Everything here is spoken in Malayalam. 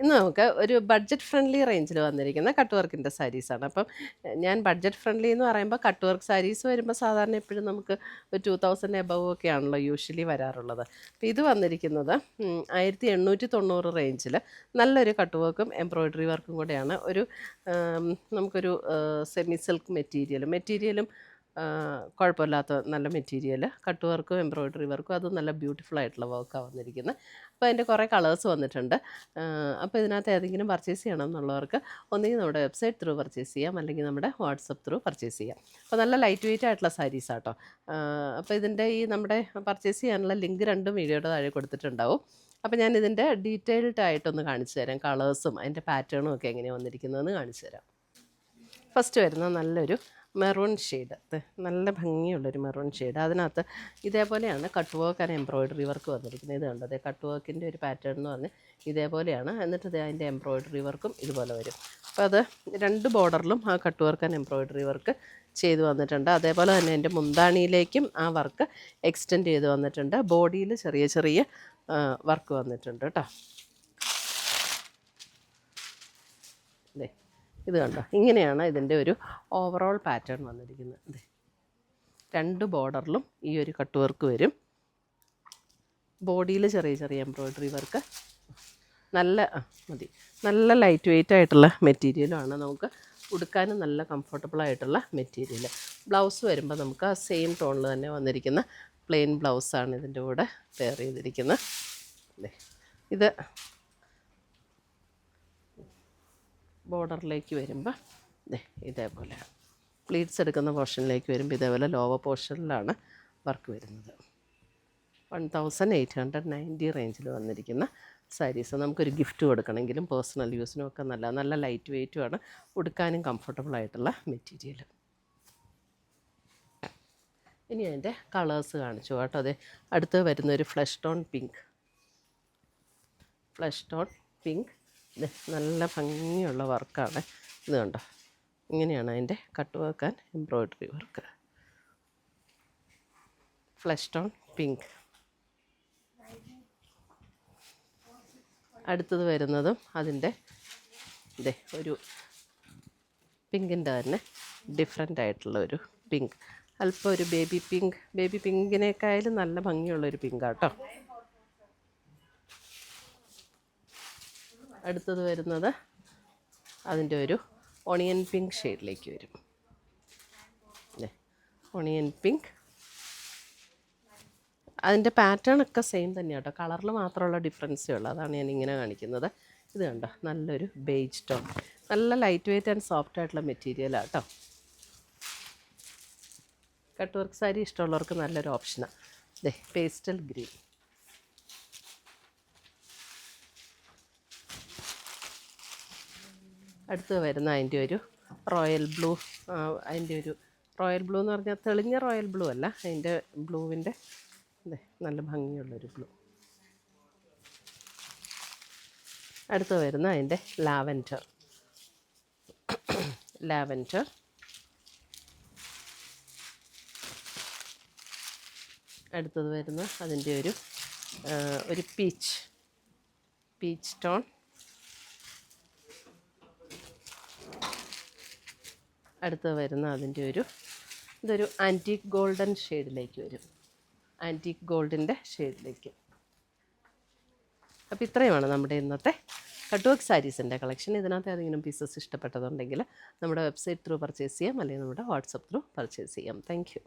ഇന്ന് നമുക്ക് ഒരു ബഡ്ജറ്റ് ഫ്രണ്ട്ലി റേഞ്ചിൽ വന്നിരിക്കുന്ന കട്ട് വർക്കിൻ്റെ സാരീസാണ്. അപ്പം ഞാൻ ബഡ്ജറ്റ് ഫ്രണ്ട്ലി എന്ന് പറയുമ്പോൾ കട്ട് വർക്ക് സാരീസ് വരുമ്പോൾ സാധാരണ എപ്പോഴും നമുക്ക് ഒരു 2000 എബവ് ഒക്കെ ആണല്ലോ യൂഷ്വലി വരാറുള്ളത്. അപ്പോൾ ഇത് വന്നിരിക്കുന്നത് 1890 റേഞ്ചിൽ നല്ലൊരു കട്ട് വർക്കും എംബ്രോയ്ഡറി വർക്കും കൂടെയാണ്. നമുക്കൊരു സെമി സിൽക്ക് മെറ്റീരിയലും കുഴപ്പമില്ലാത്ത നല്ല മെറ്റീരിയൽ, കട്ട് വർക്കും എംബ്രോയ്ഡറി വർക്കും അത് നല്ല ബ്യൂട്ടിഫുൾ ആയിട്ടുള്ള വർക്കാണ് വന്നിരിക്കുന്നത്. അപ്പോൾ അതിൻ്റെ കുറേ കളേഴ്സ് വന്നിട്ടുണ്ട്. അപ്പോൾ ഇതിനകത്ത് ഏതെങ്കിലും പർച്ചേസ് ചെയ്യണം എന്നുള്ളവർക്ക് ഒന്നുകിൽ നമ്മുടെ വെബ്സൈറ്റ് ത്രൂ പർച്ചേസ് ചെയ്യാം, അല്ലെങ്കിൽ നമ്മുടെ വാട്സപ്പ് ത്രൂ പർച്ചേസ് ചെയ്യാം. അപ്പോൾ നല്ല ലൈറ്റ് വെയിറ്റ് ആയിട്ടുള്ള സാരീസ് ആട്ടോ. അപ്പോൾ ഇതിൻ്റെ നമ്മുടെ പർച്ചേസ് ചെയ്യാനുള്ള ലിങ്ക് 2 വീഡിയോയുടെ താഴെ കൊടുത്തിട്ടുണ്ടാവും. അപ്പോൾ ഞാൻ ഇതിൻ്റെ ഡീറ്റെയിൽഡ് ആയിട്ടൊന്ന് കാണിച്ചു തരാം. കളേഴ്സും അതിൻ്റെ പാറ്റേണും ഒക്കെ എങ്ങനെയാണ് വന്നിരിക്കുന്നതെന്ന് കാണിച്ചു തരാം. ഫസ്റ്റ് വരുന്ന നല്ലൊരു മെറൂൺ ഷെയ്ഡ്, നല്ല ഭംഗിയുള്ളൊരു മെറൂൺ ഷെയ്ഡ്. അതിനകത്ത് ഇതേപോലെയാണ് cut work and embroidery work വന്നിരിക്കുന്നത്. ഇത് കണ്ടത് കട്ട് വർക്കിൻ്റെ ഒരു പാറ്റേൺ എന്ന് പറഞ്ഞ് ഇതേപോലെയാണ്. എന്നിട്ട് അതിൻ്റെ എംബ്രോയ്ഡറി വർക്കും ഇതുപോലെ വരും. അപ്പോൾ അത് 2 ബോർഡറിലും ആ cut work and embroidery work ചെയ്ത് വന്നിട്ടുണ്ട്. അതേപോലെ തന്നെ എൻ്റെ മുന്താണിയിലേക്കും ആ വർക്ക് എക്സ്റ്റെൻഡ് ചെയ്ത് വന്നിട്ടുണ്ട്. ബോഡിയിൽ ചെറിയ ചെറിയ വർക്ക് വന്നിട്ടുണ്ട് കേട്ടോ. ഇത് കണ്ടോ, ഇങ്ങനെയാണ് ഇതിൻ്റെ ഒരു ഓവറോൾ പാറ്റേൺ വന്നിരിക്കുന്നത്. 2 ബോർഡറിലും ഈ ഒരു കട്ട് വർക്ക് വരും. ബോഡിയിൽ ചെറിയ ചെറിയ എംബ്രോയ്ഡറി വർക്ക്. നല്ല ലൈറ്റ് വെയിറ്റ് ആയിട്ടുള്ള മെറ്റീരിയലുമാണ്. നമുക്ക് ഉടുക്കാനും നല്ല കംഫർട്ടബിൾ ആയിട്ടുള്ള മെറ്റീരിയൽ. ബ്ലൗസ് വരുമ്പോൾ നമുക്ക് ആ സെയിം ടോണിൽ തന്നെ വന്നിരിക്കുന്ന പ്ലെയിൻ ബ്ലൗസാണ് ഇതിൻ്റെ കൂടെ പെയർ ചെയ്തിരിക്കുന്നത്. ഇത് ബോർഡറിലേക്ക് വരുമ്പോൾ ഇതേപോലെ പ്ലീറ്റ്സ് എടുക്കുന്ന പോർഷനിലേക്ക് വരുമ്പോൾ ഇതേപോലെ ലോവർ പോർഷനിലാണ് വർക്ക് വരുന്നത്. 1890 റേഞ്ചിൽ വന്നിരിക്കുന്ന സാരീസ് നമുക്കൊരു ഗിഫ്റ്റ് കൊടുക്കണമെങ്കിലും പേഴ്സണൽ യൂസിനും ഒക്കെ നല്ല ലൈറ്റ് വെയ്റ്റുമാണ്, ഉടുക്കാനും കംഫർട്ടബിൾ ആയിട്ടുള്ള മെറ്റീരിയൽ. ഇനി അതിൻ്റെ കളേഴ്സ് കാണിച്ചു കേട്ടോ. അതെ, അടുത്ത് വരുന്നൊരു ഫ്ലഷ് ടോൺ പിങ്ക്. നല്ല ഭംഗിയുള്ള വർക്കാണ്. ഇത് കണ്ടോ, ഇങ്ങനെയാണ് അതിൻ്റെ cut work and embroidery work. Flush tone pink. അടുത്തത് വരുന്നതും അതിൻ്റെ ഒരു പിങ്കിൻ്റെ തന്നെ ഡിഫറെൻ്റ് ആയിട്ടുള്ള ഒരു പിങ്ക്. അല്പം ഒരു ബേബി പിങ്കിനേക്കായാലും നല്ല ഭംഗിയുള്ളൊരു പിങ്കാട്ടോ. അടുത്തത് വരുന്നത് അതിൻ്റെ ഒരു ഓണിയൻ പിങ്ക് ഷെയ്ഡിലേക്ക് വരും. Onion pink. അതിൻ്റെ പാറ്റേൺ ഒക്കെ സെയിം തന്നെയാണ് കേട്ടോ, കളറിൽ മാത്രമുള്ള ഡിഫറൻസേ ഉള്ളൂ. അതാണ് ഞാൻ ഇങ്ങനെ കാണിക്കുന്നത്. ഇത് കണ്ടോ, നല്ലൊരു ബേജ് ടോൺ, നല്ല ലൈറ്റ് വെയ്റ്റ് ആൻഡ് സോഫ്റ്റ് ആയിട്ടുള്ള മെറ്റീരിയലാണ് കേട്ടോ. കട്ട് വർക്ക് സാരി ഇഷ്ടമുള്ളവർക്ക് നല്ലൊരു ഓപ്ഷനാണ്. Pastel green. അടുത്ത് വരുന്ന അതിൻ്റെ ഒരു റോയൽ ബ്ലൂ. അതിൻ്റെ ഒരു റോയൽ ബ്ലൂ എന്ന് പറഞ്ഞാൽ തെളിഞ്ഞ റോയൽ ബ്ലൂ അല്ല, അതിൻ്റെ ബ്ലൂവിൻ്റെ നല്ല ഭംഗിയുള്ളൊരു ബ്ലൂ. അടുത്ത് വരുന്ന അതിൻ്റെ ലാവൻഡർ. അടുത്തത് വരുന്ന അതിൻ്റെ ഒരു പീച്ച് ടോൺ. അടുത്ത് വരുന്ന അതിൻ്റെ ഇതൊരു ആൻറ്റീക്ക് ഗോൾഡൻ ഷെയ്ഡിലേക്ക് വരും. ആൻറ്റീക്ക് ഗോൾഡിൻ്റെ ഷെയ്ഡിലേക്ക്. അപ്പോൾ ഇത്രയുമാണ് നമ്മുടെ ഇന്നത്തെ കട്ട് വർക്ക് സാരീസിൻ്റെ കളക്ഷൻ. ഇതിനകത്ത് ഏതെങ്കിലും പീസസ് ഇഷ്ടപ്പെട്ടതുണ്ടെങ്കിൽ നമ്മുടെ വെബ്സൈറ്റ് ത്രൂ പർച്ചേസ് ചെയ്യാം, അല്ലെങ്കിൽ നമ്മുടെ വാട്സപ്പ് ത്രൂ പർച്ചേസ് ചെയ്യാം. Thank you.